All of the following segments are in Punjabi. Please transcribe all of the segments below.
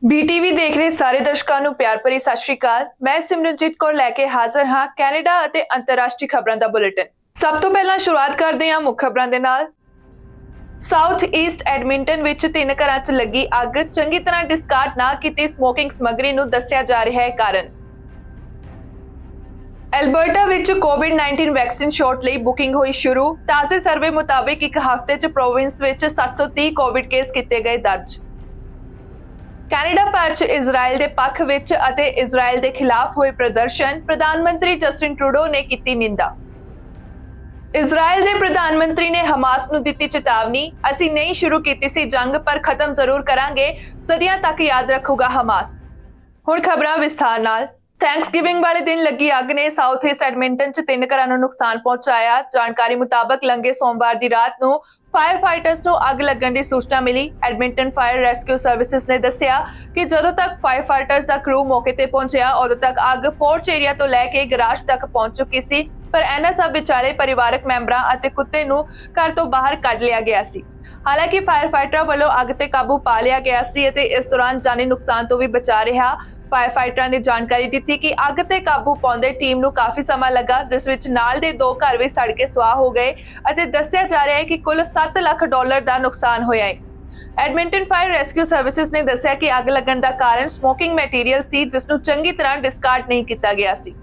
BTV ਦੇਖ ਰਹੇ ਸਾਰੇ ਦਰਸ਼ਕਾਂ ਨੂੰ ਪਿਆਰ ਭਰੀ ਸਤਿ ਸ਼੍ਰੀ ਅਕਾਲ। ਮੈਂ ਸਿਮਰਨਜੀਤ ਕੌਰ ਲੈ ਕੇ ਹਾਜ਼ਰ ਹਾਂ ਕੈਨੇਡਾ ਅਤੇ ਅੰਤਰਰਾਸ਼ਟਰੀ ਖਬਰਾਂ ਦਾ ਬੁਲੇਟਿਨ। ਸਭ ਤੋਂ ਪਹਿਲਾਂ ਸ਼ੁਰੂਆਤ ਕਰਦੇ ਹਾਂ ਮੁੱਖ ਖਬਰਾਂ ਦੇ ਨਾਲ। ਸਾਊਥ ਈਸਟ ਐਡਮਿੰਟਨ ਵਿੱਚ 3 ਘਰਾਂ 'ਚ ਲੱਗੀ ਅੱਗ, ਚੰਗੀ ਤਰ੍ਹਾਂ ਡਿਸਕਾਰਡ ਨਾ ਕੀਤੀ ਸਮੋਕਿੰਗ ਸਮੱਗਰੀ ਨੂੰ ਦੱਸਿਆ ਜਾ ਰਿਹਾ ਹੈ ਕਾਰਨ। ਐਲਬਰਟਾ ਵਿੱਚ ਕੋਵਿਡ-19 ਵੈਕਸੀਨ ਸ਼ਾਟ ਲਈ ਬੁਕਿੰਗ ਹੋਈ ਸ਼ੁਰੂ। ਤਾਜ਼ੇ ਸਰਵੇ ਮੁਤਾਬਿਕ ਇੱਕ ਹਫ਼ਤੇ 'ਚ ਪ੍ਰੋਵਿੰਸ ਵਿੱਚ 730 ਕੋਵਿਡ ਕੇਸ ਕੀਤੇ ਗਏ ਦਰਜ। ਕੈਨੇਡਾ ਭਰ 'ਚ ਇਜ਼ਰਾਈਲ ਦੇ ਪੱਖ ਵਿੱਚ ਅਤੇ ਇਜ਼ਰਾਈਲ ਦੇ ਖਿਲਾਫ ਹੋਏ ਪ੍ਰਦਰਸ਼ਨ, ਪ੍ਰਧਾਨ ਮੰਤਰੀ ਜਸਟਿਨ ਟਰੂਡੋ ਨੇ ਕੀਤੀ ਨਿੰਦਾ। ਇਜ਼ਰਾਈਲ ਦੇ ਪ੍ਰਧਾਨ ਮੰਤਰੀ ਨੇ ਹਮਾਸ ਨੂੰ ਦਿੱਤੀ ਚੇਤਾਵਨੀ, ਅਸੀਂ ਨਹੀਂ ਸ਼ੁਰੂ ਕੀਤੀ ਸੀ ਜੰਗ ਪਰ ਖਤਮ ਜ਼ਰੂਰ ਕਰਾਂਗੇ, ਸਦੀਆਂ ਤੱਕ ਯਾਦ ਰੱਖੂਗਾ ਹਮਾਸ। ਹੁਣ ਖਬਰਾਂ ਵਿਸਥਾਰ ਨਾਲ। ਥੈਂਕਸਗਿਵਿੰਗ ਵਾਲੇ ਦਿਨ ਲੱਗੀ ਅੱਗ ਨੇ ਸਾਊਥ ਈਸਟ ਐਡਮਿੰਟਨ 'ਚ 3 ਘਰਾਂ ਨੂੰ ਨੁਕਸਾਨ ਪਹੁੰਚਾਇਆ। ਜਾਣਕਾਰੀ ਮੁਤਾਬਕ ਲੰਘੇ ਸੋਮਵਾਰ ਦੀ ਰਾਤ ਨੂੰ ਫਾਇਰ ਫਾਈਟਰਸ ਨੂੰ ਅੱਗ ਲੱਗਣ ਦੀ ਸੂਚਨਾ ਮਿਲੀ। ਐਡਮਿੰਟਨ ਫਾਇਰ ਰੈਸਕਿਊ ਸਰਵਿਸਿਜ਼ ਨੇ ਦੱਸਿਆ ਕਿ ਜਦੋਂ ਤੱਕ ਫਾਇਰ ਫਾਈਟਰਸ ਦਾ ਕਰੂ ਮੌਕੇ ਤੇ ਪਹੁੰਚਿਆ, ਉਦੋਂ ਤੱਕ ਅੱਗ ਪੋਰਚ ਏਰੀਆ ਤੋਂ ਲੈ ਕੇ ਗਰਾਜ ਤੱਕ ਪਹੁੰਚ ਚੁੱਕੀ ਸੀ, ਪਰ ਇਹਨਾਂ ਸਭ ਵਿਚਾਲੇ ਪਰਿਵਾਰਕ ਮੈਂਬਰਾਂ ਅਤੇ ਕੁੱਤੇ ਨੂੰ ਘਰ ਤੋਂ ਬਾਹਰ ਕੱਢ ਲਿਆ ਗਿਆ ਸੀ। ਹਾਲਾਂਕਿ ਫਾਇਰ ਫਾਈਟਰਾਂ ਵੱਲੋਂ ਅੱਗ ਤੇ ਕਾਬੂ ਪਾ ਲਿਆ ਗਿਆ ਸੀ ਅਤੇ ਇਸ ਦੌਰਾਨ ਜਾਨੀ ਨੁਕਸਾਨ ਤੋਂ ਵੀ ਬਚਾ ਰਿਹਾ। ਫਾਇਰ ਫਾਈਟਰਾਂ ਨੇ ਜਾਣਕਾਰੀ ਦਿੱਤੀ ਕਿ ਅੱਗ ਤੇ ਕਾਬੂ ਪਾਉਂਦੇ ਟੀਮ ਨੂੰ ਕਾਫੀ ਸਮਾਂ ਲੱਗਾ, ਜਿਸ ਵਿੱਚ ਨਾਲ ਦੇ 2 ਘਰ ਵੀ ਸੜ ਕੇ ਸੁਆਹ ਹੋ ਗਏ ਅਤੇ ਦੱਸਿਆ ਜਾ ਰਿਹਾ ਹੈ ਕਿ ਕੁੱਲ $7 ਲੱਖ ਦਾ ਨੁਕਸਾਨ ਹੋਇਆ ਹੈ। ਐਡਮਿੰਟਨ ਫਾਇਰ ਰੈਸਕਿਊ ਸਰਵਿਸਿਜ਼ ਨੇ ਦੱਸਿਆ ਕਿ ਅੱਗ ਲੱਗਣ ਦਾ ਕਾਰਨ ਸਮੋਕਿੰਗ ਮਟੀਰੀਅਲ ਸੀ, ਜਿਸ ਨੂੰ ਚੰਗੀ ਤਰ੍ਹਾਂ ਡਿਸਕਾਰਡ ਨਹੀਂ ਕੀਤਾ ਗਿਆ ਸੀ।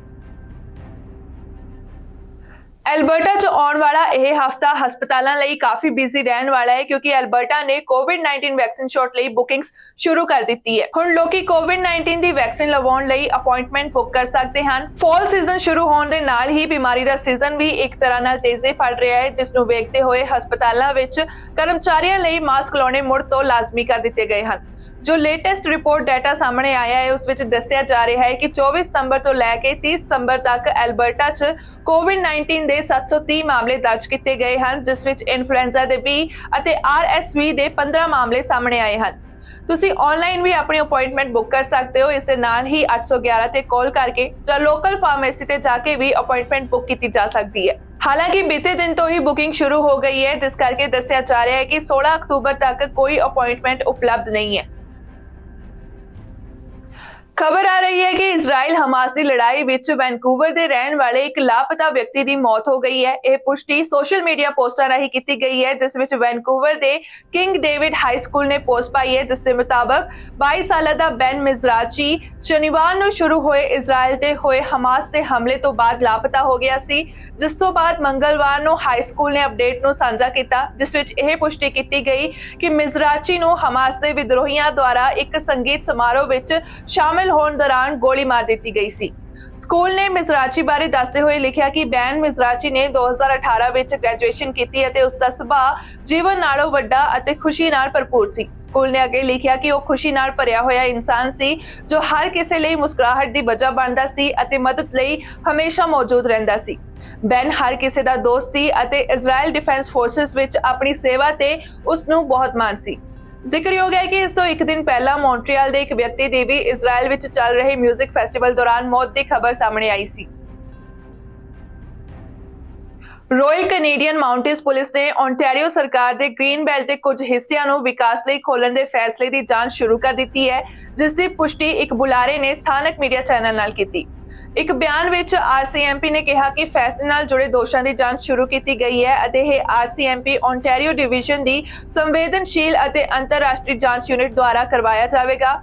ਐਲਬਰਟਾ 'ਚ ਆਉਣ ਵਾਲਾ ਇਹ ਹਫ਼ਤਾ ਹਸਪਤਾਲਾਂ ਲਈ ਕਾਫੀ ਬਿਜ਼ੀ ਰਹਿਣ ਵਾਲਾ ਹੈ, ਕਿਉਂਕਿ ਐਲਬਰਟਾ ਨੇ ਕੋਵਿਡ-19 ਵੈਕਸੀਨ ਸ਼ਾਟ ਲਈ ਬੁਕਿੰਗਸ ਸ਼ੁਰੂ ਕਰ ਦਿੱਤੀ ਹੈ। ਹੁਣ ਲੋਕੀ ਕੋਵਿਡ-19 ਦੀ ਵੈਕਸੀਨ ਲਵਾਉਣ ਲਈ ਅਪਾਇੰਟਮੈਂਟ ਬੁੱਕ ਕਰ ਸਕਦੇ ਹਨ। ਫਾਲ ਸੀਜ਼ਨ ਸ਼ੁਰੂ ਹੋਣ ਦੇ ਨਾਲ ਹੀ ਬਿਮਾਰੀ ਦਾ ਸੀਜ਼ਨ ਵੀ ਇੱਕ ਤਰ੍ਹਾਂ ਨਾਲ ਤੇਜ਼ੀ ਫੜ ਰਿਹਾ ਹੈ, ਜਿਸ ਨੂੰ ਵੇਖਦੇ ਹੋਏ ਹਸਪਤਾਲਾਂ ਵਿੱਚ ਕਰਮਚਾਰੀਆਂ ਲਈ ਮਾਸਕ ਲਾਉਣੇ ਮੁੜ ਤੋਂ ਲਾਜ਼ਮੀ ਕਰ ਦਿੱਤੇ ਗਏ ਹਨ। ਜੋ ਲੇਟੈਸਟ ਰਿਪੋਰਟ ਡਾਟਾ ਸਾਹਮਣੇ ਆਇਆ ਹੈ, ਉਸ ਵਿੱਚ ਦੱਸਿਆ ਜਾ ਰਿਹਾ ਹੈ ਕਿ 24 ਸਤੰਬਰ ਤੋਂ ਲੈ ਕੇ 30 ਸਤੰਬਰ ਤੱਕ ਐਲਬਰਟਾ 'ਚ ਕੋਵਿਡ-19 ਦੇ 730 ਮਾਮਲੇ ਦਰਜ ਕੀਤੇ ਗਏ ਹਨ, ਜਿਸ ਵਿੱਚ ਇਨਫਲੂਐਂਜ਼ਾ ਦੇ 20 ਅਤੇ RSV ਦੇ 15 ਮਾਮਲੇ ਸਾਹਮਣੇ ਆਏ ਹਨ। ਤੁਸੀਂ ਆਨਲਾਈਨ ਵੀ ਆਪਣੀ ਅਪਾਇੰਟਮੈਂਟ ਬੁੱਕ ਕਰ ਸਕਦੇ ਹੋ। ਇਸ ਦੇ ਨਾਲ ਹੀ 811 ਤੇ ਕਾਲ ਕਰਕੇ ਜਾਂ ਲੋਕਲ ਫਾਰਮੇਸੀ ਤੇ ਜਾ ਕੇ ਵੀ ਅਪਾਇੰਟਮੈਂਟ ਬੁੱਕ ਕੀਤੀ ਜਾ ਸਕਦੀ ਹੈ। ਹਾਲਾਂਕਿ ਬੀਤੇ ਦਿਨ ਤੋਂ ਹੀ ਬੁਕਿੰਗ ਸ਼ੁਰੂ ਹੋ ਗਈ ਹੈ, ਜਿਸ ਕਰਕੇ ਦੱਸਿਆ ਜਾ ਰਿਹਾ ਹੈ ਕਿ 16 ਅਕਤੂਬਰ ਤੱਕ ਕੋਈ ਅਪਾਇੰਟਮੈਂਟ ਉਪਲਬਧ ਨਹੀਂ ਹੈ। ਖਬਰ ਆ ਰਹੀ ਹੈ ਕਿ ਇਜ਼ਰਾਈਲ ਹਮਾਸ ਦੀ ਲੜਾਈ ਵਿੱਚ ਵੈਨਕੂਵਰ ਦੇ ਰਹਿਣ ਵਾਲੇ ਇੱਕ ਲਾਪਤਾ ਵਿਅਕਤੀ ਦੀ ਮੌਤ ਹੋ ਗਈ ਹੈ। ਇਹ ਪੁਸ਼ਟੀ ਸੋਸ਼ਲ ਮੀਡੀਆ ਪੋਸਟਾਂ ਰਾਹੀਂ ਕੀਤੀ ਗਈ ਹੈ, ਜਿਸ ਵਿੱਚ ਵੈਨਕੂਵਰ ਦੇ ਕਿੰਗ ਡੇਵਿਡ ਹਾਈ ਸਕੂਲ ਨੇ ਪੋਸਟ ਪਾਈ ਹੈ, ਜਿਸ ਦੇ ਮੁਤਾਬਕ 22 ਸਾਲਾਂ ਦਾ ਬੈਨ ਮਿਜ਼ਰਾਚੀ ਸ਼ਨੀਵਾਰ ਨੂੰ ਸ਼ੁਰੂ ਹੋਏ ਇਜ਼ਰਾਈਲ ਤੇ ਹੋਏ ਹਮਾਸ ਦੇ ਹਮਲੇ ਤੋਂ ਬਾਅਦ ਲਾਪਤਾ ਹੋ ਗਿਆ ਸੀ, ਜਿਸ ਤੋਂ ਬਾਅਦ ਮੰਗਲਵਾਰ ਨੂੰ ਹਾਈ ਸਕੂਲ ਨੇ ਅਪਡੇਟ ਨੂੰ ਸਾਂਝਾ ਕੀਤਾ, ਜਿਸ ਵਿੱਚ ਇਹ ਪੁਸ਼ਟੀ ਕੀਤੀ ਗਈ ਕਿ ਮਿਜ਼ਰਾਚੀ ਨੂੰ ਹਮਾਸ ਦੇ ਵਿਦਰੋਹੀਆਂ ਦੁਆਰਾ ਇੱਕ ਸੰਗੀਤ ਸਮਾਰੋਹ ਵਿੱਚ ਸ਼ਾਮਲ ਹੋਣ ਦੌਰਾਨ ਗੋਲੀ ਮਾਰ ਦਿੱਤੀ ਗਈ ਸੀ। ਸਕੂਲ ਨੇ ਮਿਜ਼ਰਾਚੀ ਬਾਰੇ ਦੱਸਦੇ ਹੋਏ ਲਿਖਿਆ ਕਿ ਬੈਨ ਮਿਜ਼ਰਾਚੀ ਨੇ 2018 ਵਿੱਚ ਗ੍ਰੈਜੂਏਸ਼ਨ ਕੀਤੀ ਅਤੇ ਉਸ ਦਾ ਸੁਭਾਅ ਜੀਵਨ ਨਾਲੋਂ ਵੱਡਾ ਅਤੇ ਖੁਸ਼ੀ ਨਾਲ ਭਰਪੂਰ ਸੀ। ਸਕੂਲ ਨੇ ਅੱਗੇ ਲਿਖਿਆ ਕਿ ਉਹ ਖੁਸ਼ੀ ਨਾਲ ਭਰਿਆ ਹੋਇਆ ਇਨਸਾਨ ਸੀ, ਜੋ ਹਰ ਕਿਸੇ ਲਈ ਮੁਸਕਰਾਹਟ ਦੀ ਵਜ੍ਹਾ ਬਣਦਾ ਸੀ ਅਤੇ ਮਦਦ ਲਈ ਹਮੇਸ਼ਾ ਮੌਜੂਦ ਰਹਿੰਦਾ ਸੀ। ਬੈਨ ਹਰ ਕਿਸੇ ਦਾ ਦੋਸਤ ਸੀ ਅਤੇ ਇਜ਼ਰਾਈਲ ਡਿਫੈਂਸ ਫੋਰਸਿਸ ਵਿੱਚ ਆਪਣੀ ਸੇਵਾ ਤੇ ਉਸ ਨੂੰ ਬਹੁਤ ਮਾਣ ਸੀ। ਜ਼ਿਕਰਯੋਗ ਹੈ ਕਿ ਇਸ ਤੋਂ ਇੱਕ ਦਿਨ ਪਹਿਲਾਂ ਮੌਂਟਰੀਅਲ ਦੇ ਇੱਕ ਵਿਅਕਤੀ ਦੀ ਵੀ ਇਜ਼ਰਾਈਲ ਵਿੱਚ ਚੱਲ ਰਹੇ ਮਿਊਜ਼ਿਕ ਫੈਸਟੀਵਲ ਦੌਰਾਨ ਮੌਤ ਦੀ ਖਬਰ ਸਾਹਮਣੇ ਆਈ ਸੀ। ਰਾਇਲ ਕੈਨੇਡੀਅਨ ਮਾਊਂਟੇਨਸ ਪੁਲਿਸ ਨੇ ਓਨਟਾਰੀਓ ਸਰਕਾਰ ਦੇ ਗ੍ਰੀਨ ਬੈਲਟ ਦੇ ਕੁਝ ਹਿੱਸਿਆਂ ਨੂੰ ਵਿਕਾਸ ਲਈ ਖੋਲ੍ਹਣ ਦੇ ਫੈਸਲੇ ਦੀ ਜਾਂਚ ਸ਼ੁਰੂ ਕਰ ਦਿੱਤੀ ਹੈ, ਜਿਸ ਦੀ ਪੁਸ਼ਟੀ ਇੱਕ ਬੁਲਾਰੇ ਨੇ ਸਥਾਨਕ ਮੀਡੀਆ ਚੈਨਲ ਨਾਲ ਕੀਤੀ। ਇੱਕ ਬਿਆਨ ਵਿੱਚ RCMP ਨੇ ਕਿਹਾ ਕਿ ਫੈਸਲੇ ਨਾਲ ਜੁੜੇ ਦੋਸ਼ਾਂ ਦੀ ਜਾਂਚ ਸ਼ੁਰੂ ਕੀਤੀ ਗਈ ਹੈ ਅਤੇ ਇਹ RCMP ਓਨਟਾਰੀਓ ਡਿਵੀਜ਼ਨ ਦੀ ਸੰਵੇਦਨਸ਼ੀਲ ਅਤੇ ਅੰਤਰਰਾਸ਼ਟਰੀ ਜਾਂਚ ਯੂਨਿਟ ਦੁਆਰਾ ਕਰਵਾਇਆ ਜਾਵੇਗਾ।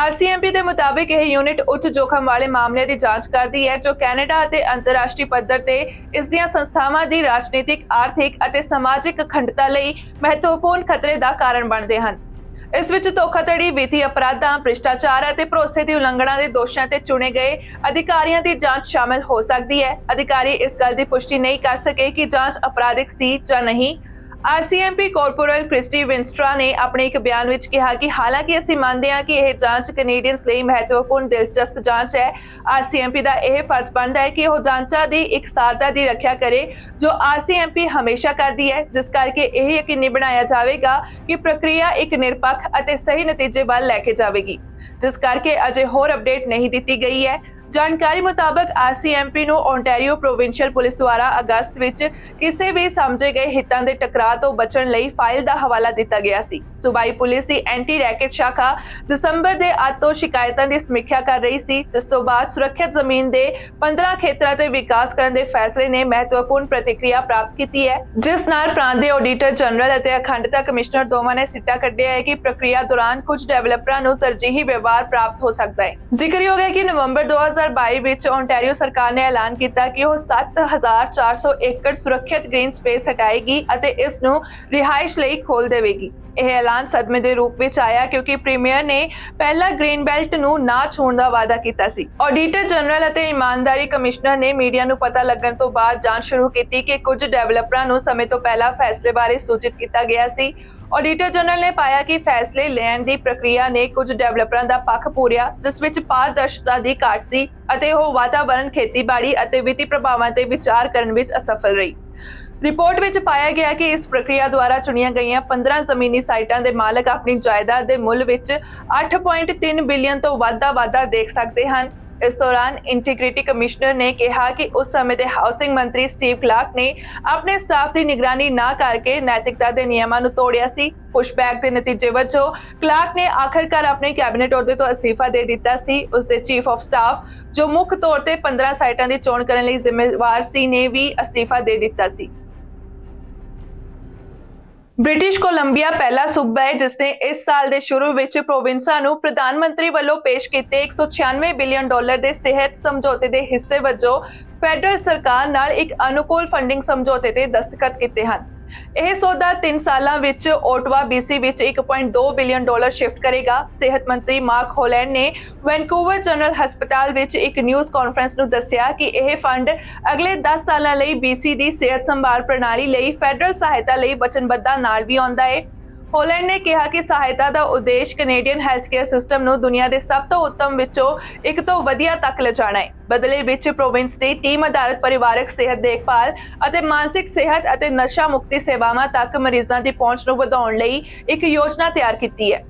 RCMP ਦੇ ਮੁਤਾਬਿਕ ਇਹ ਯੂਨਿਟ ਉੱਚ ਜੋਖਮ ਵਾਲੇ ਮਾਮਲਿਆਂ ਦੀ ਜਾਂਚ ਕਰਦੀ ਹੈ, ਜੋ ਕੈਨੇਡਾ ਅਤੇ ਅੰਤਰਰਾਸ਼ਟਰੀ ਪੱਧਰ ਤੇ ਇਸ ਦੀਆਂ ਸੰਸਥਾਵਾਂ ਦੀ ਰਾਜਨੀਤਿਕ, ਆਰਥਿਕ ਅਤੇ ਸਮਾਜਿਕ ਅਖੰਡਤਾ ਲਈ ਮਹੱਤਵਪੂਰਨ ਖਤਰੇ ਦਾ ਕਾਰਨ ਬਣਦੇ ਹਨ। ਇਸ ਵਿੱਚ ਧੋਖਾਧੜੀ, ਵਿੱਤੀ ਅਪਰਾਧਾਂ, ਭ੍ਰਿਸ਼ਟਾਚਾਰ ਅਤੇ ਭਰੋਸੇ ਦੀ ਉਲੰਘਣਾ ਦੇ ਦੋਸ਼ਾਂ ਤੇ ਚੁਣੇ ਗਏ ਅਧਿਕਾਰੀਆਂ ਦੀ ਜਾਂਚ ਸ਼ਾਮਲ ਹੋ ਸਕਦੀ ਹੈ। ਅਧਿਕਾਰੀ ਇਸ ਗੱਲ ਦੀ ਪੁਸ਼ਟੀ ਨਹੀਂ ਕਰ ਸਕੇ ਕਿ ਜਾਂਚ ਅਪਰਾਧਿਕ ਸੀ ਜਾਂ ਨਹੀਂ। RCMP ਕਾਰਪੋਰਲ ਕ੍ਰਿਸਟੀ ਵਿੰਸਟਰਾ ਨੇ ਆਪਣੇ ਇੱਕ ਬਿਆਨ ਵਿੱਚ ਕਿਹਾ ਕਿ ਹਾਲਾਂਕਿ ਅਸੀਂ ਮੰਨਦੇ ਹਾਂ ਕਿ ਇਹ ਜਾਂਚ ਕੈਨੇਡੀਅਨਸ ਲਈ ਮਹੱਤਵਪੂਰਨ ਦਿਲਚਸਪ ਜਾਂਚ ਹੈ, RCMP ਦਾ ਇਹ ਫਰਜ਼ ਬਣਦਾ ਹੈ ਕਿ ਉਹ ਜਾਂਚਾਂ ਦੀ ਇਕਸਾਰਤਾ ਦੀ ਰੱਖਿਆ ਕਰੇ, ਜੋ RCMP ਹਮੇਸ਼ਾ ਕਰਦੀ ਹੈ, ਜਿਸ ਕਰਕੇ ਇਹ ਯਕੀਨੀ ਬਣਾਇਆ ਜਾਵੇਗਾ ਕਿ ਪ੍ਰਕਿਰਿਆ ਇੱਕ ਨਿਰਪੱਖ ਅਤੇ ਸਹੀ ਨਤੀਜੇ ਵੱਲ ਲੈ ਕੇ ਜਾਵੇਗੀ। ਜਿਸ ਕਰਕੇ ਅਜੇ ਹੋਰ ਅਪਡੇਟ ਨਹੀਂ ਦਿੱਤੀ ਗਈ ਹੈ। ਜਾਣਕਾਰੀ ਮੁਤਾਬਕ RCMP ਨੂੰ ਓਨਟਾਰੀਓ ਪ੍ਰੋਵਿੰਸ਼ੀਅਲ ਪੁਲਿਸ ਦੁਆਰਾ ਅਗਸਤ ਵਿੱਚ ਕਿਸੇ ਵੀ ਸਮਝੇ ਗਏ ਹਿੱਤਾਂ ਦੇ ਟਕਰਾਅ ਤੋਂ ਬਚਣ ਲਈ ਫਾਈਲ ਦਾ ਹਵਾਲਾ ਦਿੱਤਾ ਗਿਆ ਸੀ। ਸੂਬਾਈ ਪੁਲਿਸ ਦੀ ਐਂਟੀ ਰੈਕੇਟ ਸ਼ਾਖਾ ਦਸੰਬਰ ਦੇ ਅੱਧ ਤੋਂ ਸ਼ਿਕਾਇਤਾਂ ਦੀ ਸਮੀਖਿਆ ਕਰ ਰਹੀ ਸੀ, ਜਿਸ ਤੋਂ ਬਾਅਦ ਸੁਰੱਖਿਅਤ ਜ਼ਮੀਨ ਦੇ 15 ਖੇਤਰਾਂ ਤੇ ਵਿਕਾਸ ਕਰਨ ਦੇ ਫੈਸਲੇ ਨੇ ਮਹੱਤਵਪੂਰਨ ਪ੍ਰਤੀਕਿਰਿਆ ਪ੍ਰਾਪਤ ਕੀਤੀ ਹੈ, ਜਿਸ ਨਾਲ ਪ੍ਰਾਂਤ ਦੇ ਆਡੀਟਰ ਜਨਰਲ ਅਤੇ ਅਖੰਡਤਾ ਕਮਿਸ਼ਨਰ ਦੋਵਾਂ ਨੇ ਸਿੱਟਾ ਕੱਢਿਆ ਹੈ ਕਿ ਪ੍ਰਕਿਰਿਆ ਦੌਰਾਨ ਕੁਝ ਡਿਵੈਲਪਰਾਂ ਨੂੰ ਤਰਜੀਹੀ ਵਿਵਹਾਰ ਪ੍ਰਾਪਤ ਹੋ ਸਕਦਾ ਹੈ। ਜ਼ਿਕਰਯੋਗ ਹੈ ਕਿ ਨਵੰਬਰ 2022 ਵਿੱਚ ਓਨਟਾਰੀਓ ਸਰਕਾਰ ਨੇ ਐਲਾਨ ਕੀਤਾ ਕਿ ਉਹ 7400 ਏਕੜ ਸੁਰੱਖਿਅਤ ਗ੍ਰੀਨ ਸਪੇਸ ਹਟਾਏਗੀ ਅਤੇ ਇਸ ਨੂੰ ਰਿਹਾਇਸ਼ ਲਈ ਖੋਲ ਦੇਵੇਗੀ। ਇਹ ਐਲਾਨ ਸਦਮੇ ਦੇ ਰੂਪ ਵਿੱਚ ਆਇਆ ਕਿਉਂਕਿ ਪ੍ਰੀਮੀਅਰ ਨੇ ਪਹਿਲਾ ਗ੍ਰੀਨ ਬੈਲਟ ਨੂੰ ਨਾ ਛੋੜਨ ਦਾ ਵਾਅਦਾ ਕੀਤਾ ਸੀ। ਆਡੀਟਰ ਜਨਰਲ ਅਤੇ ਇਮਾਨਦਾਰੀ ਕਮਿਸ਼ਨਰ ਨੇ ਮੀਡੀਆ ਨੂੰ ਪਤਾ ਲੱਗਣ ਤੋਂ ਬਾਅਦ ਜਾਂਚ ਸ਼ੁਰੂ ਕੀਤੀ ਕਿ ਕੁਝ ਡਿਵੈਲਪਰਾਂ ਨੂੰ ਸਮੇਂ ਤੋਂ ਪਹਿਲਾਂ ਫੈਸਲੇ ਬਾਰੇ ਸੂਚਿਤ ਕੀਤਾ ਗਿਆ ਸੀ। ਆਡੀਟਰ ਜਨਰਲ ਨੇ ਪਾਇਆ ਕਿ ਫੈਸਲੇ ਲੈਣ ਦੀ ਪ੍ਰਕਿਰਿਆ ਨੇ ਕੁਝ ਡਿਵੈਲਪਰਾਂ ਦਾ ਪੱਖ ਪੂਰਿਆ, ਜਿਸ ਵਿੱਚ ਪਾਰਦਰਸ਼ਤਾ ਦੀ ਘਾਟ ਸੀ ਅਤੇ ਉਹ ਵਾਤਾਵਰਣ, ਖੇਤੀਬਾੜੀ ਅਤੇ ਵਿੱਤੀ ਪ੍ਰਭਾਵਾਂ ਤੇ ਵਿਚਾਰ ਕਰਨ ਵਿੱਚ ਅਸਫਲ ਰਹੀ। ਰਿਪੋਰਟ ਵਿੱਚ ਪਾਇਆ ਗਿਆ ਕਿ ਇਸ ਪ੍ਰਕਿਰਿਆ ਦੁਆਰਾ ਚੁਣੀਆਂ ਗਈਆਂ 15 ਜ਼ਮੀਨੀ ਸਾਈਟਾਂ ਦੇ ਮਾਲਕ ਆਪਣੀ ਜਾਇਦਾਦ ਦੇ ਮੁੱਲ ਵਿੱਚ 8.3 ਬਿਲੀਅਨ ਤੋਂ ਵੱਧ ਦਾ ਵਾਧਾ ਦੇਖ ਸਕਦੇ ਹਨ। ਇਸ ਦੌਰਾਨ ਇੰਟੀਗ੍ਰਿਟੀ ਕਮਿਸ਼ਨਰ ਨੇ ਕਿਹਾ ਕਿ ਉਸ ਸਮੇਂ ਦੇ ਹਾਊਸਿੰਗ ਮੰਤਰੀ ਸਟੀਵ ਕਲਾਰਕ ਨੇ ਆਪਣੇ ਸਟਾਫ ਦੀ ਨਿਗਰਾਨੀ ਨਾ ਕਰਕੇ ਨੈਤਿਕਤਾ ਦੇ ਨਿਯਮਾਂ ਨੂੰ ਤੋੜਿਆ ਸੀ। ਪੁਸ਼ਬੈਕ ਦੇ ਨਤੀਜੇ ਵਜੋਂ ਕਲਾਰਕ ਨੇ ਆਖਰਕਾਰ ਆਪਣੇ ਕੈਬਨਿਟ ਅਹੁਦੇ ਤੋਂ ਅਸਤੀਫਾ ਦੇ ਦਿੱਤਾ ਸੀ। ਉਸ ਦੇ ਚੀਫ ਆਫ ਸਟਾਫ, ਜੋ ਮੁੱਖ ਤੌਰ ਤੇ 15 ਸਾਈਟਾਂ ਦੀ ਚੋਣ ਕਰਨ ਲਈ ਜ਼ਿੰਮੇਵਾਰ ਸੀ, ਨੇ ਵੀ ਅਸਤੀਫਾ ਦੇ ਦਿੱਤਾ ਸੀ। ਬ੍ਰਿਟਿਸ਼ ਕੋਲੰਬੀਆ ਪਹਿਲਾ ਸੂਬਾ ਹੈ ਜਿਸ ਨੇ ਇਸ ਸਾਲ ਦੇ ਸ਼ੁਰੂ ਵਿੱਚ ਪ੍ਰੋਵਿੰਸਾਂ ਨੂੰ ਪ੍ਰਧਾਨ ਮੰਤਰੀ ਵੱਲੋਂ ਪੇਸ਼ ਕੀਤੇ 196 ਬਿਲੀਅਨ ਡਾਲਰ ਦੇ ਸਿਹਤ ਸਮਝੌਤੇ ਦੇ ਹਿੱਸੇ ਵਜੋਂ ਫੈਡਰਲ ਸਰਕਾਰ ਨਾਲ ਇੱਕ ਅਨੁਕੂਲ ਫੰਡਿੰਗ ਸਮਝੌਤੇ ਤੇ ਦਸਤਖਤ ਕੀਤੇ ਹਨ। ਇਹ ਸੌਦਾ 3 ਸਾਲਾਂ ਵਿੱਚ ਓਟਵਾ BC ਵਿੱਚ 1.2 ਬਿਲੀਅਨ ਡਾਲਰ ਸ਼ਿਫਟ ਕਰੇਗਾ। ਸਿਹਤ ਮੰਤਰੀ ਮਾਰਕ ਹੋਲੈਂਡ ਨੇ ਵੈਨਕੂਵਰ ਜਨਰਲ ਹਸਪਤਾਲ ਵਿੱਚ ਇੱਕ ਨਿਊਜ਼ ਕਾਨਫਰੰਸ ਨੂੰ ਦੱਸਿਆ ਕਿ ਇਹ ਫੰਡ ਅਗਲੇ 10 ਸਾਲਾਂ ਲਈ BC ਦੀ ਸਿਹਤ ਸੰਭਾਲ ਪ੍ਰਣਾਲੀ ਲਈ ਫੈਡਰਲ ਸਹਾਇਤਾ ਲਈ ਵਚਨਬੱਧਤਾ ਨਾਲ ਵੀ ਆਉਂਦਾ ਹੈ। ਹੋਲੈਂਡ ਨੇ ਕਿਹਾ ਕਿ ਸਹਾਇਤਾ ਦਾ ਉਦੇਸ਼ ਕੈਨੇਡੀਅਨ ਹੈਲਥ ਕੇਅਰ ਸਿਸਟਮ ਨੂੰ ਦੁਨੀਆ ਦੇ ਸਭ ਤੋਂ ਉੱਤਮ ਵਿੱਚੋਂ ਇੱਕ ਤੋਂ ਵਧੀਆ ਤੱਕ ਲਿਜਾਣਾ ਹੈ। ਬਦਲੇ ਵਿੱਚ ਪ੍ਰੋਵਿੰਸ ਨੇ ਟੀਮ ਆਧਾਰਿਤ ਪਰਿਵਾਰਕ ਸਿਹਤ ਦੇਖਭਾਲ ਅਤੇ ਮਾਨਸਿਕ ਸਿਹਤ ਅਤੇ ਨਸ਼ਾ ਮੁਕਤੀ ਸੇਵਾਵਾਂ ਤੱਕ ਮਰੀਜ਼ਾਂ ਦੀ ਪਹੁੰਚ ਨੂੰ ਵਧਾਉਣ ਲਈ ਇੱਕ ਯੋਜਨਾ ਤਿਆਰ ਕੀਤੀ ਹੈ।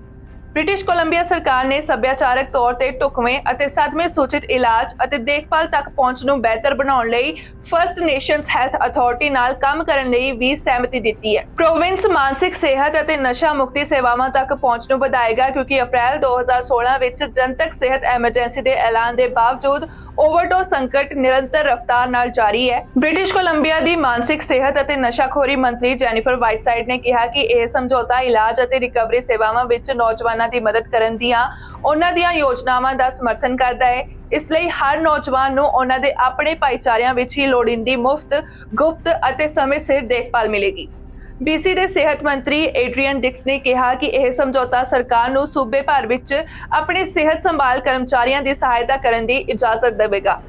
ਬ੍ਰਿਟਿਸ਼ ਕੋਲੰਬੀਆ ਸਰਕਾਰ ਨੇ ਸੱਭਿਆਚਾਰਕ ਤੌਰ ਤੇ ਢੁਕਵੇਂ ਅਤੇ ਸਦਮੇ ਸੂਚਿਤ ਇਲਾਜ ਅਤੇ ਦੇਖਭਾਲ ਤੱਕ ਪਹੁੰਚ ਨੂੰ ਬਿਹਤਰ ਬਣਾਉਣ ਲਈ ਫਰਸਟ ਨੇਸ਼ਨਸ ਹੈਲਥ ਅਥਾਰਟੀ ਨਾਲ ਕੰਮ ਕਰਨ ਲਈ ਵੀ ਸਹਿਮਤੀ ਦਿੱਤੀ ਹੈ। ਪ੍ਰੋਵਿੰਸ ਮਾਨਸਿਕ ਸਿਹਤ ਅਤੇ ਨਸ਼ਾ ਮੁਕਤੀ ਸੇਵਾਵਾਂ ਤੱਕ ਪਹੁੰਚ ਨੂੰ ਵਧਾਏਗਾ ਕਿਉਂਕਿ ਅਪ੍ਰੈਲ 2016 ਵਿੱਚ ਜਨਤਕ ਸਿਹਤ ਐਮਰਜੈਂਸੀ ਦੇ ਐਲਾਨ ਦੇ ਬਾਵਜੂਦ ਓਵਰਡੋਜ਼ ਸੰਕਟ ਨਿਰੰਤਰ ਰਫ਼ਤਾਰ ਨਾਲ ਜਾਰੀ ਹੈ। ਬ੍ਰਿਟਿਸ਼ ਕੋਲੰਬੀਆ ਦੀ ਮਾਨਸਿਕ ਸਿਹਤ ਅਤੇ ਨਸ਼ਾਖੋਰੀ ਮੰਤਰੀ ਜੈਨੀਫਰ ਵਾਈਟਸਾਈਡ ਨੇ ਕਿਹਾ ਕਿ ਇਹ ਸਮਝੌਤਾ ਇਲਾਜ ਅਤੇ ਰਿਕਵਰੀ ਸੇਵਾਵਾਂ ਵਿੱਚ ਨੌਜਵਾਨਾਂ ਦੀ ਮਦਦ ਕਰਨ ਦੀਆਂ ਉਹਨਾਂ ਦੀਆਂ ਯੋਜਨਾਵਾਂ ਦਾ ਸਮਰਥਨ ਕਰਦਾ ਹੈ। ਇਸ ਲਈ ਹਰ ਨੌਜਵਾਨ ਨੂੰ ਉਹਨਾਂ ਦੇ ਆਪਣੇ ਭਾਈਚਾਰਿਆਂ ਵਿੱਚ ਹੀ ਲੋੜੀਂਦੀ ਮੁਫਤ, ਗੁਪਤ ਅਤੇ ਸਮੇਂ ਸਿਰ ਦੇਖਭਾਲ ਮਿਲੇਗੀ। BC ਦੇ ਸਿਹਤ ਮੰਤਰੀ ਐਡਰੀਅਨ ਡਿਕਸ ਨੇ ਕਿਹਾ ਕਿ ਇਹ ਸਮਝੌਤਾ ਸਰਕਾਰ ਨੂੰ ਸੂਬੇ ਭਰ ਵਿੱਚ ਆਪਣੇ ਸਿਹਤ ਸੰਭਾਲ ਕਰਮਚਾਰੀਆਂ ਦੀ ਸਹਾਇਤਾ ਕਰਨ ਦੀ ਇਜਾਜ਼ਤ ਦੇਵੇਗਾ।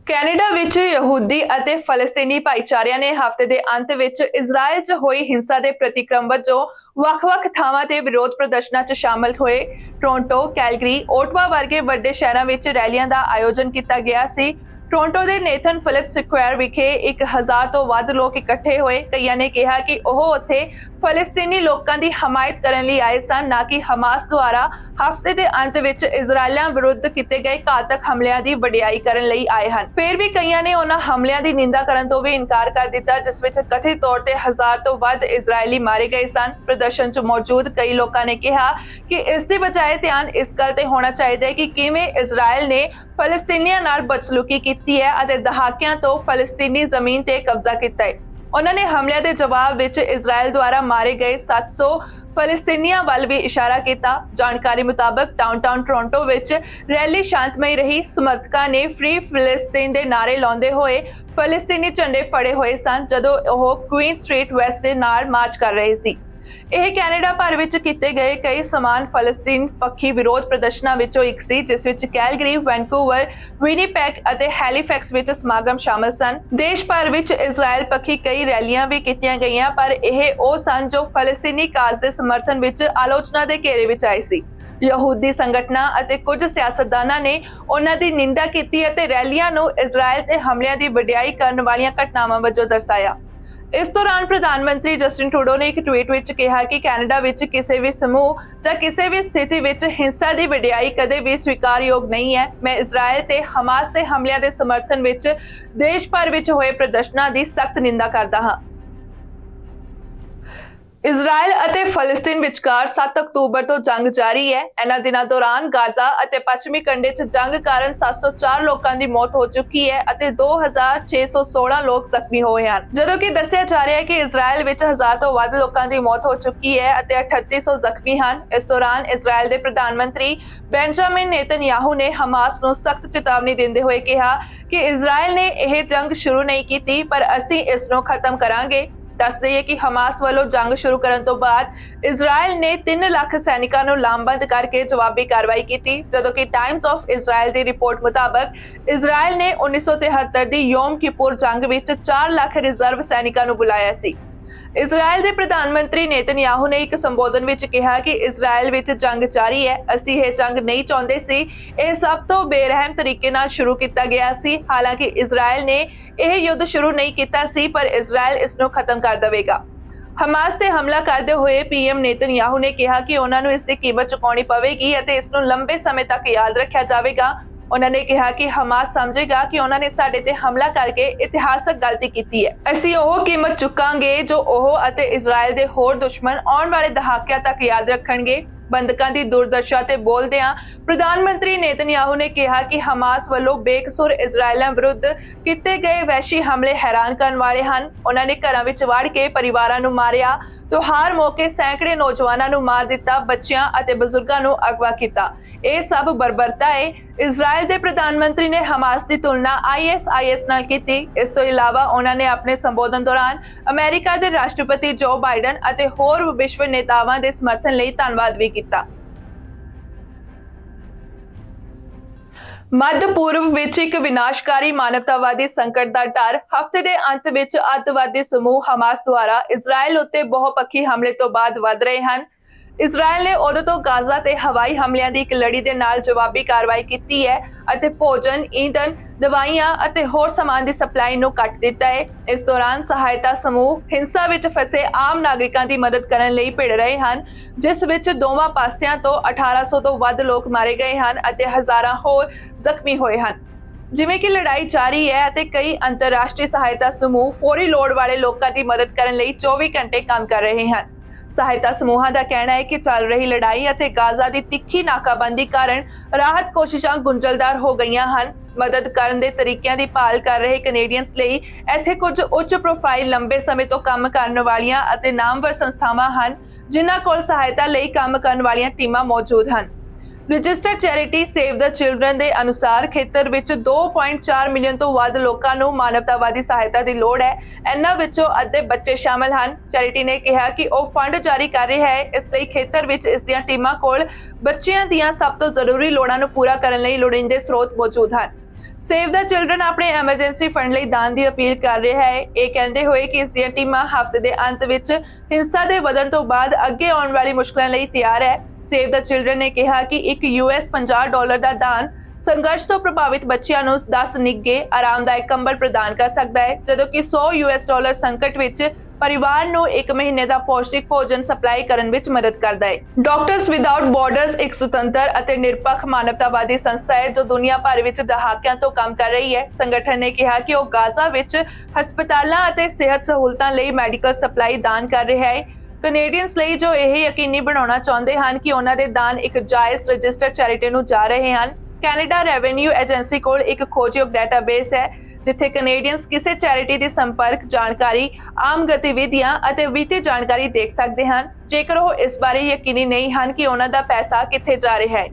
ਕੈਨੇਡਾ ਵਿੱਚ ਯਹੂਦੀ ਅਤੇ ਫਲਸਤੀਨੀ ਭਾਈਚਾਰਿਆਂ ਨੇ ਹਫ਼ਤੇ ਦੇ ਅੰਤ ਵਿੱਚ ਇਜ਼ਰਾਈਲ 'ਚ ਹੋਈ ਹਿੰਸਾ ਦੇ ਪ੍ਰਤੀਕਰਮ ਵਜੋਂ ਵੱਖ-ਵੱਖ ਥਾਵਾਂ ਤੇ ਵਿਰੋਧ ਪ੍ਰਦਰਸ਼ਨਾਂ 'ਚ ਸ਼ਾਮਲ ਹੋਏ। ਟੋਰਾਂਟੋ, ਕੈਲਗਰੀ, ਓਟਵਾ ਵਰਗੇ ਵੱਡੇ ਸ਼ਹਿਰਾਂ ਵਿੱਚ ਰੈਲੀਆਂ ਦਾ ਆਯੋਜਨ ਕੀਤਾ ਗਿਆ ਸੀ। ਟੋਰਾਂਟੋ ਦੇ ਨੇਥਨ ਫਿਲਿਪਸ ਸਕੁਆਇਰ ਵਿਖੇ 1000 ਤੋਂ ਵੱਧ ਲੋਕ ਇਕੱਠੇ ਹੋਏ। ਕਈਆਂ ਨੇ ਕਿਹਾ ਕਿ ਉਹ ਉੱਥੇ ਫਲਸਤੀਨੀ ਲੋਕਾਂ ਦੀ ਹਮਾਇਤ ਕਰਨ ਲਈ ਆਏ ਸਨ, ਨਾ ਕਿ ਹਮਾਸ ਦੁਆਰਾ ਹਫ਼ਤੇ ਦੇ ਅੰਤ ਵਿੱਚ ਇਜ਼ਰਾਈਲੀਆਂ ਵਿਰੁੱਧ ਕੀਤੇ ਗਏ ਘਾਤਕ ਹਮਲਿਆਂ ਦੀ ਵਡਿਆਈ ਕਰਨ ਲਈ ਆਏ ਹਨ। ਫਿਰ ਵੀ ਕਈਆਂ ਨੇ ਉਹਨਾਂ ਹਮਲਿਆਂ ਦੀ ਨਿੰਦਾ ਕਰਨ ਤੋਂ ਵੀ ਇਨਕਾਰ ਕਰ ਦਿੱਤਾ ਜਿਸ ਵਿੱਚ ਕਥਿਤ ਤੌਰ ਤੇ 1000 ਤੋਂ ਵੱਧ ਇਜ਼ਰਾਈਲੀ ਮਾਰੇ ਗਏ ਸਨ। ਪ੍ਰਦਰਸ਼ਨ 'ਚ ਮੌਜੂਦ ਕਈ ਲੋਕਾਂ ਨੇ ਕਿਹਾ ਕਿ ਇਸ ਦੀ ਬਜਾਏ ਧਿਆਨ ਇਸ ਗੱਲ ਤੇ ਹੋਣਾ ਚਾਹੀਦਾ ਹੈ ਕਿ ਕਿਵੇਂ ਇਜ਼ਰਾਈਲ ਨੇ ਫਲਸਤੀਨੀਆਂ ਨਾਲ ਬਦਸਲੂਕੀ ਕੀਤੀ ਹੈ ਅਤੇ ਦਹਾਕਿਆਂ ਤੋਂ ਫਲਸਤੀਨੀ ਜ਼ਮੀਨ ਤੇ ਕਬਜ਼ਾ ਕੀਤਾ ਹੈ। ਉਹਨਾਂ ਨੇ ਹਮਲਿਆਂ ਦੇ ਜਵਾਬ ਵਿੱਚ ਇਜ਼ਰਾਈਲ ਦੁਆਰਾ ਮਾਰੇ ਗਏ 700 ਫਲਸਤੀਨੀਆਂ ਵੱਲ ਵੀ ਇਸ਼ਾਰਾ ਕੀਤਾ। ਜਾਣਕਾਰੀ ਮੁਤਾਬਕ ਡਾਊਨਟਾਊਨ ਟੋਰਾਂਟੋ ਵਿੱਚ ਰੈਲੀ ਸ਼ਾਂਤਮਈ ਰਹੀ। ਸਮਰਥਕਾਂ ਨੇ ਫ੍ਰੀ ਫਿਲਸਤੀਨ ਦੇ ਨਾਅਰੇ ਲਾਉਂਦੇ ਹੋਏ ਫਲਸਤੀਨੀ ਝੰਡੇ ਫੜੇ ਹੋਏ ਸਨ ਜਦੋਂ ਉਹ ਕੁਈਨ ਸਟਰੀਟ ਵੈਸਟ ਦੇ ਨਾਲ ਮਾਰਚ ਕਰ ਰਹੇ ਸੀ। ਇਹ ਕੈਨੇਡਾ ਭਰ ਵਿੱਚ ਕੀਤੇ ਗਏ ਕਈ ਸਮਾਨ ਫਲਸਤੀਨ ਪੱਖੀ ਵਿਰੋਧ ਪ੍ਰਦਰਸ਼ਨਾਂ ਵਿੱਚੋਂ ਇੱਕ ਸੀ ਜਿਸ ਵਿੱਚ ਕੈਲਗਰੀ, ਵੈਨਕੂਵਰ, ਵਿਨੀਪੈਗ ਅਤੇ ਹੈਲੀਫੈਕਸ ਵਿੱਚ ਸਮਾਗਮ ਸ਼ਾਮਲ ਸਨ। ਦੇਸ਼ ਭਰ ਵਿੱਚ ਇਜ਼ਰਾਈਲ ਪੱਖੀ ਕਈ ਰੈਲੀਆਂ ਵੀ ਕੀਤੀਆਂ ਗਈਆਂ ਪਰ ਇਹ ਉਹ ਸਨ ਜੋ ਫਲਸਤੀਨੀ ਕਾਜ਼ ਦੇ ਸਮਰਥਨ ਵਿੱਚ ਆਲੋਚਨਾ ਦੇ ਘੇਰੇ ਵਿੱਚ ਆਏ ਸੀ। ਯਹੂਦੀ ਸੰਗਠਨਾਂ ਅਤੇ ਕੁਝ ਸਿਆਸਤਦਾਨਾਂ ਨੇ ਉਹਨਾਂ ਦੀ ਨਿੰਦਾ ਕੀਤੀ ਅਤੇ ਰੈਲੀਆਂ ਨੂੰ ਇਜ਼ਰਾਈਲ ਤੇ ਹਮਲਿਆਂ ਦੀ ਵਡਿਆਈ ਕਰਨ ਵਾਲੀਆਂ ਘਟਨਾਵਾਂ ਵਜੋਂ ਦਰਸਾਇਆ। इस दौरान प्रधानमंत्री जस्टिन ट्रूडो ने एक ट्वीट विच कहा कि कैनेडा विच किसी भी समूह या किसी भी स्थिति विच हिंसा की वडियाई कदे भी स्वीकारयोग नहीं है। मैं इजराइल ते हमास के हमलियां के समर्थन विच देश भर विच होए प्रदर्शनां की सख्त निंदा करदा हां। इजराइल ਅਤੇ ਫਲਸਤੀਨ ਵਿਚਕਾਰ 7 ਅਕਤੂਬਰ ਤੋਂ ਜੰਗ ਜਾਰੀ ਹੈ। ਇਹਨਾਂ ਦਿਨਾਂ ਦੌਰਾਨ ਗਾਜ਼ਾ ਅਤੇ ਪੱਛਮੀ ਕੰਢੇ 'ਚ ਜੰਗ ਕਾਰਨ 704 ਲੋਕਾਂ ਦੀ ਮੌਤ ਹੋ ਚੁੱਕੀ ਹੈ ਅਤੇ 2616 ਲੋਕ ਜ਼ਖਮੀ ਹੋਏ ਹਨ, ਜਦੋਂ ਕਿ ਦੱਸਿਆ ਜਾ ਰਿਹਾ ਹੈ ਕਿ ਇਜ਼ਰਾਈਲ ਵਿੱਚ 1000 ਤੋਂ ਵੱਧ ਲੋਕਾਂ ਦੀ ਮੌਤ ਹੋ ਚੁੱਕੀ ਹੈ ਅਤੇ 3800 ਜ਼ਖਮੀ ਹਨ। ਇਸ ਦੌਰਾਨ ਇਜ਼ਰਾਈਲ ਦੇ ਪ੍ਰਧਾਨ ਮੰਤਰੀ ਬੈਂਜਾਮਿਨ ਨੇਤਨਯਾਹੂ ਨੇ ਹਮਾਸ ਨੂੰ ਸਖਤ ਚੇਤਾਵਨੀ ਦਿੰਦੇ ਹੋਏ ਕਿਹਾ ਕਿ ਇਜ਼ਰਾਈਲ ਨੇ ਇਹ ਜੰਗ ਸ਼ੁਰੂ ਨਹੀਂ ਕੀਤੀ, ਪਰ ਅਸੀਂ ਇਸ ਨੂੰ ਖਤਮ ਕਰਾਂਗੇ। दस दईए कि हमास वालों जंग शुरू करने तो बाद इजराइल ने 3 लाख सैनिकों को लामबंद करके जवाबी कार्रवाई की, जदों कि टाइम्स ऑफ इजराइल की रिपोर्ट मुताबिक इजराइल ने 1973 की योम किपुर जंग में 4 लाख रिजर्व सैनिकों को बुलाया सी। इजराइल के प्रधानमंत्री नेतन्याहू ने एक संबोधन विच कहा कि इजराइल विच जंग जारी है, असीं यह जंग नहीं चाहते सी, यह सब तो बेरहम तरीके नाल शुरू किया गया सी। हालांकि इजराइल ने यह युद्ध शुरू नहीं किया सी, पर इजराइल इसनूं खत्म कर देवेगा। हमास ते हमला करते हुए पीएम नेतन्याहू ने कहा कि उन्होंने इसकी कीमत चुकानी पवेगी और इसनूं लंबे समय तक याद रखा जाएगा। उन्होंने कहा कि हमास समझेगा कि उन्होंने साडे ते हमला करके इतिहासक गलती की है। असीं ओह कीमत चुकांगे जो ओह अते इजराइल दे होर दुश्मन आउण वाले दहाकिਆਂ तक याद रखणगे। बंधकों की दुर्दशा ते बोलदियां प्रधानमंत्री नेतन्याहू ने कहा कि हमास वालों बेकसूर इजराइलियों विरुद्ध किए गए वैशी हमले हैरान करने वाले हैं। उन्होंने घरों विच वड़ के परिवारां नूं मारिया तो हर मौके सैकड़े नौजवानों नूं मार दिता, बच्चियां अते बुजुर्गां नूं अगवा किया। यह सब बर्बरता है। इजराइल के प्रधानमंत्री ने हमास की तुलना ISIS नाल की। इस तो इलावा उन्होंने अपने संबोधन दौरान अमेरिका के राष्ट्रपति जो बाइडन अते होर विश्व नेतावां दे समर्थन लई धन्नवाद भी किया। मध्य पूर्व विच एक विनाशकारी मानवतावादी संकट का डर हफ्ते के अंत विच अतवादी समूह हमास द्वारा इजराइल उत्ते बहुपक्षी हमले तो बाद वध रहे हैं। इजराइल ने उदों तो गाजा ते हवाई हमलियां दी एक लड़ी दे नाल जवाबी कार्रवाई की है अते भोजन, ईंधन, दवाइयां अते होर समान दी सप्लाई नूं कट दिता है। इस दौरान सहायता समूह हिंसा विच फसे आम नागरिकां दी मदद करन लई भिड़ रहे हैं, जिस विच दोवां पासियां तो 1800 तो वध लोग मारे गए हैं अते हज़ारां होर जख्मी होए हैं। जिवें कि लड़ाई जारी है अते कई अंतरराष्ट्रीय सहायता समूह फौरी लोड़ वाले लोगों की मदद करन लई 24 घंटे काम कर रहे हैं। सहायता समूहों का कहना है कि चल रही लड़ाई अते गाजा की तिखी नाकाबंदी कारण राहत कोशिशां गुंझलदार हो गई हैं। मदद करने के तरीकों की भाल कर रहे कैनेडियंस लई इत्थे कुछ उच्च प्रोफाइल लंबे समय तो काम करने वालियां अते नामवर संस्थावां हन, जिन्हां कोल सहायता लई काम करने वालियां टीमां मौजूद हैं। Registered charity save the children के अनुसार खेतर विच 2.4 मिलियन तो वध लोकां नूं मानवतावादी सहायता की लोड़ है। इन्हां विचों अद्धे बच्चे शामिल हैं। चैरिटी ने कहा कि वह फंड जारी कर रही है, इसलिए खेतर विच इस दियां टीमां कोल बच्चियां दियां सब तो जरूरी लोड़ां नूं पूरा करन लई लोड़ींदे स्रोत मौजूद हैं। सेव द चिल्ड्रन अपने एमरजेंसी फंड लई दान की अपील कर रहा है, ये कहते हुए कि इस दियां टीमां हफ्ते के अंत विच हिंसा के वधन तो बाद अगे आने वाली मुश्किलों लई तैयार है। सेव द चिल्ड्रन ने कहा कि एक US $50 का दान संघर्ष तो प्रभावित बच्चियां नूं 10 निੱਘੇ आरामदायक कंबल प्रदान कर सकता है, जदों कि $100 संकट विच परिवार नूं 1 महीने का पौष्टिक भोजन सप्लाई करन विच मदद करता है। डॉक्टर्स विदाउट बॉर्डर्स एक स्वतंत्र अते निरपक्ष मानवतावादी संस्था है जो दुनिया भर विच दहाकियां तो काम कर रही है। संगठन ने कहा कि वह गाजा विच हस्पतालां अते सेहत सहूलतां लई मैडिकल सप्लाई दान कर रहा है। कनेडियंस लई जो यह यकीनी बनाना चाहते हैं कि उन्हां दे दान एक जायज़ रजिस्टर्ड चैरिटी नूं जा रहे हैं। कैनेडा रेवेन्यू एजेंसी कोल एक खोजयोग डेटाबेस है जिथे कनेडियंस किसी चैरिटी की संपर्क जानकारी, आम गतिविधियां अते वित्तीय जानकारी देख सकते हैं, जेकर वो इस बारे यकीनी नहीं हैं कि उन्हां दा पैसा कित्थे जा रहा है।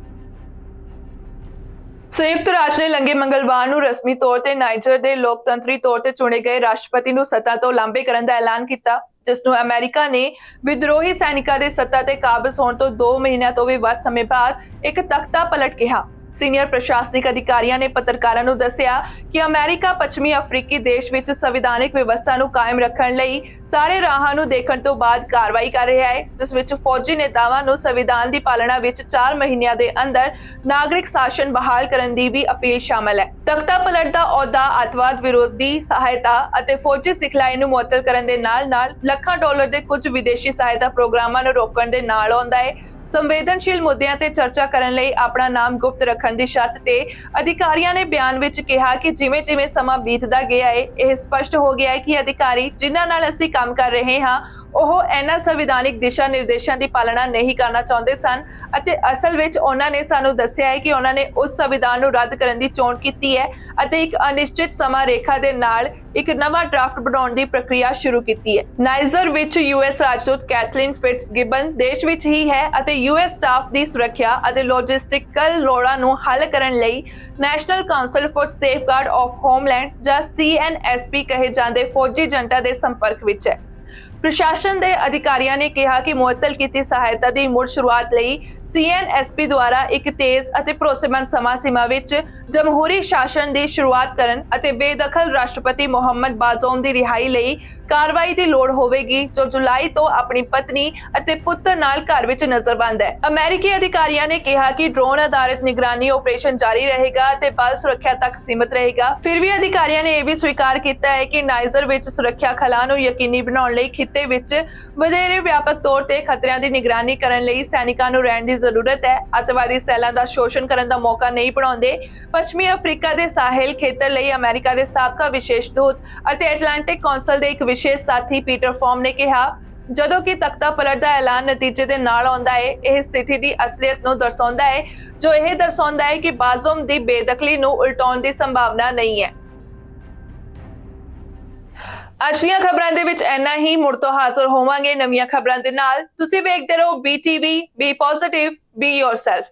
संयुक्त राष्ट्र ने लंघे मंगलवार नूं रस्मी तौर ते नाइजर के लोकतंत्री तौर ते चुने गए राष्ट्रपति नूं सत्ता तो लांबे करन दा ऐलान किया, जिसनूं अमेरिका ने विद्रोही सैनिकों के सत्ता ते काबज होने तो 2 महीनों तो भी वध समय बाद एक तख्ता पलट कहा। ਸੀਨੀਅਰ ਪ੍ਰਸ਼ਾਸਨਿਕ ਅਧਿਕਾਰੀਆਂ ਨੇ ਪੱਤਰਕਾਰਾਂ ਨੂੰ ਦੱਸਿਆ ਕਿ ਅਮਰੀਕਾ ਪੱਛਮੀ ਅਫਰੀਕੀ ਦੇਸ਼ ਵਿੱਚ ਸੰਵਿਧਾਨਿਕ ਵਿਵਸਥਾ ਨੂੰ ਕਾਇਮ ਰੱਖਣ ਲਈ ਸਾਰੇ ਰਾਹਾਂ ਨੂੰ ਦੇਖਣ ਤੋਂ ਬਾਅਦ ਕਾਰਵਾਈ ਕਰ ਰਿਹਾ ਹੈ, ਜਿਸ ਵਿੱਚ ਫੌਜੀ ਨੇਤਾਵਾਂ ਨੂੰ ਸੰਵਿਧਾਨ ਦੀ ਪਾਲਣਾ ਵਿੱਚ 4 ਮਹੀਨਿਆਂ ਦੇ ਅੰਦਰ ਨਾਗਰਿਕ ਸ਼ਾਸਨ ਬਹਾਲ ਕਰਨ ਦੀ ਵੀ ਅਪੀਲ ਸ਼ਾਮਲ ਹੈ। ਤਖਤਾ ਪਲਟ ਦਾ ਅਹੁਦਾ ਅੱਤਵਾਦ ਵਿਰੋਧੀ ਸਹਾਇਤਾ ਅਤੇ ਫੌਜੀ ਸਿਖਲਾਈ ਨੂੰ ਮੁਅੱਤਲ ਕਰਨ ਦੇ ਨਾਲ-ਨਾਲ ਲੱਖਾਂ ਡਾਲਰ ਦੇ ਕੁਝ ਵਿਦੇਸ਼ੀ ਸਹਾਇਤਾ ਪ੍ਰੋਗਰਾਮਾਂ ਨੂੰ ਰੋਕਣ ਦੇ ਨਾਲ ਆਉਂਦਾ ਹੈ। ਸੰਵੇਦਨਸ਼ੀਲ ਮੁੱਦਿਆਂ ਤੇ ਚਰਚਾ ਕਰਨ ਲਈ ਆਪਣਾ ਨਾਮ ਗੁਪਤ ਰੱਖਣ ਦੀ ਸ਼ਰਤ ਤੇ ਅਧਿਕਾਰੀਆਂ ਨੇ ਬਿਆਨ ਵਿੱਚ ਕਿਹਾ ਕਿ ਜਿਵੇਂ-ਜਿਵੇਂ ਸਮਾਂ ਬੀਤਦਾ ਗਿਆ ਹੈ, ਇਹ ਸਪਸ਼ਟ ਹੋ ਗਿਆ ਹੈ ਕਿ ਅਧਿਕਾਰੀ ਜਿਨ੍ਹਾਂ ਨਾਲ ਅਸੀਂ ਕੰਮ ਕਰ ਰਹੇ ਹਾਂ ਉਹ ਇਹਨਾਂ ਸੰਵਿਧਾਨਿਕ ਦਿਸ਼ਾ ਨਿਰਦੇਸ਼ਾਂ ਦੀ ਪਾਲਣਾ ਨਹੀਂ ਕਰਨਾ ਚਾਹੁੰਦੇ ਸਨ ਅਤੇ ਅਸਲ ਵਿੱਚ ਉਹਨਾਂ ਨੇ ਸਾਨੂੰ ਦੱਸਿਆ ਹੈ ਕਿ ਉਹਨਾਂ ਨੇ ਉਸ ਸੰਵਿਧਾਨ ਨੂੰ ਰੱਦ ਕਰਨ ਦੀ ਚੋਣ ਕੀਤੀ ਹੈ ਅਤੇ ਇੱਕ ਅਨਿਸ਼ਚਿਤ ਸਮਾਂ ਰੇਖਾ ਦੇ ਨਾਲ ਇੱਕ ਨਵਾਂ ਡਰਾਫਟ ਬਣਾਉਣ ਦੀ ਪ੍ਰਕਿਰਿਆ ਸ਼ੁਰੂ ਕੀਤੀ ਹੈ। ਨਾਈਜਰ ਵਿੱਚ ਯੂਐਸ ਰਾਜਦੂਤ ਕੈਥਲੀਨ ਫਿਟਜ਼ਗਿਬਨ ਦੇਸ਼ ਵਿੱਚ ਹੀ ਹੈ ਅਤੇ ਯੂਐਸ ਸਟਾਫ ਦੀ ਸੁਰੱਖਿਆ ਅਤੇ ਲੌਜਿਸਟਿਕਲ ਲੋੜਾਂ ਨੂੰ ਹੱਲ ਕਰਨ ਲਈ national council for safeguard of homeland ਜਾਂ CNSP ਕਹੇ ਜਾਂਦੇ ਫੌਜੀ ਏਜੰਟਾਂ ਦੇ ਸੰਪਰਕ ਵਿੱਚ ਹੈ। ਪ੍ਰਸ਼ਾਸਨ ਦੇ ਅਧਿਕਾਰੀਆਂ ਨੇ ਕਿਹਾ ਕਿ ਮੁਅੱਤਲ ਕੀਤੀ ਸਹਾਇਤਾ ਦੀ ਮੁੜ ਸ਼ੁਰੂਆਤ ਲਈ CNSP ਦੁਆਰਾ ਇੱਕ ਤੇਜ਼ ਅਤੇ ਭਰੋਸੇਮੰਦ ਸਮਾਂ ਸੀਮਾ ਵਿੱਚ ਜਮਹੂਰੀ ਸ਼ਾਸਨ ਦੀ ਸ਼ੁਰੂਆਤ ਕਰਨ ਅਤੇ ਬੇਦਖਲ ਰਾਸ਼ਟਰਪਤੀ ਮੁਹੰਮਦ ਬਾਜ਼ੂਮ ਦੀ ਰਿਹਾਈ ਲਈ ਕਾਰਵਾਈ ਦੀ ਲੋੜ ਹੋਵੇਗੀ, ਜੋ ਜੁਲਾਈ ਤੋਂ ਆਪਣੀ ਪਤਨੀ ਅਤੇ ਪੁੱਤਰ ਨਾਲ ਘਰ ਵਿੱਚ ਨਜ਼ਰਬੰਦ ਹੈ। ਅਮਰੀਕੀ ਅਧਿਕਾਰੀਆਂ ਨੇ ਕਿਹਾ ਕਿ ਡਰੋਨ ਆਧਾਰਿਤ ਨਿਗਰਾਨੀ ਆਪਰੇਸ਼ਨ ਜਾਰੀ ਰਹੇਗਾ ਅਤੇ ਬਲ ਸੁਰੱਖਿਆ ਤੱਕ ਸੀਮਿਤ ਰਹੇਗਾ। ਫਿਰ ਵੀ ਅਧਿਕਾਰੀਆਂ ਨੇ ਇਹ ਵੀ ਸਵੀਕਾਰ ਕੀਤਾ ਹੈ ਕਿ ਨਾਈਜਰ ਵਿੱਚ ਸੁਰੱਖਿਆ ਖਲਾਅ ਨੂੰ ਯਕੀਨੀ ਬਣਾਉਣ ਲਈ ਖਿੱਤੇ ਵਿੱਚ ਵਧੇਰੇ ਵਿਆਪਕ ਤੌਰ ਤੇ ਖਤਰਿਆਂ ਦੀ ਨਿਗਰਾਨੀ ਕਰਨ ਲਈ ਸੈਨਿਕਾਂ ਨੂੰ ਰਹਿਣ ਦੀ ਜ਼ਰੂਰਤ ਹੈ। ਅੱਤਵਾਦੀ ਸੈੱਲਾਂ ਦਾ ਸ਼ੋਸ਼ਣ ਕਰਨ ਦਾ ਮੌਕਾ ਨਹੀਂ ਬਣਾਉਂਦੇ। ਪੱਛਮੀ ਅਫਰੀਕਾ ਦੇ ਸਾਹਿਲ ਖੇਤਰ ਲਈ ਅਮਰੀਕਾ ਦੇ ਸਾਬਕਾ ਵਿਸ਼ੇਸ਼ ਦੂਤ ਅਤੇ ਐਟਲਾਂਟਿਕ ਕੌਂਸਲ ਦੇ ਇੱਕ ਵਿਸ਼ੇਸ਼ ਸਾਥੀ ਪੀਟਰ ਫੋਮ ਨੇ ਕਿਹਾ, ਜਦੋਂ ਕਿ ਤਖਤਾ ਪਲਟ ਦਾ ਐਲਾਨ ਨਤੀਜੇ ਦੇ ਨਾਲ ਆਉਂਦਾ ਹੈ, ਇਹ ਸਥਿਤੀ ਦੀ ਅਸਲੀਅਤ ਨੂੰ ਦਰਸਾਉਂਦਾ ਹੈ, ਜੋ ਇਹ ਦਰਸਾਉਂਦਾ ਹੈ ਕਿ ਬਾਜ਼ੂਮ ਦੀ ਬੇਦਖਲੀ ਨੂੰ ਉਲਟਾਉਣ ਦੀ ਸੰਭਾਵਨਾ ਨਹੀਂ ਹੈ। ਅੱਜ ਦੀਆਂ ਖਬਰਾਂ ਦੇ ਵਿੱਚ ਇੰਨਾ ਹੀ। ਮੁੜ ਤੋਂ ਹਾਜ਼ਰ ਹੋਵਾਂਗੇ ਨਵੀਆਂ ਖਬਰਾਂ ਦੇ ਨਾਲ। ਤੁਸੀਂ ਵੇਖਦੇ ਰਹੋ BTV, B positive, B yourself.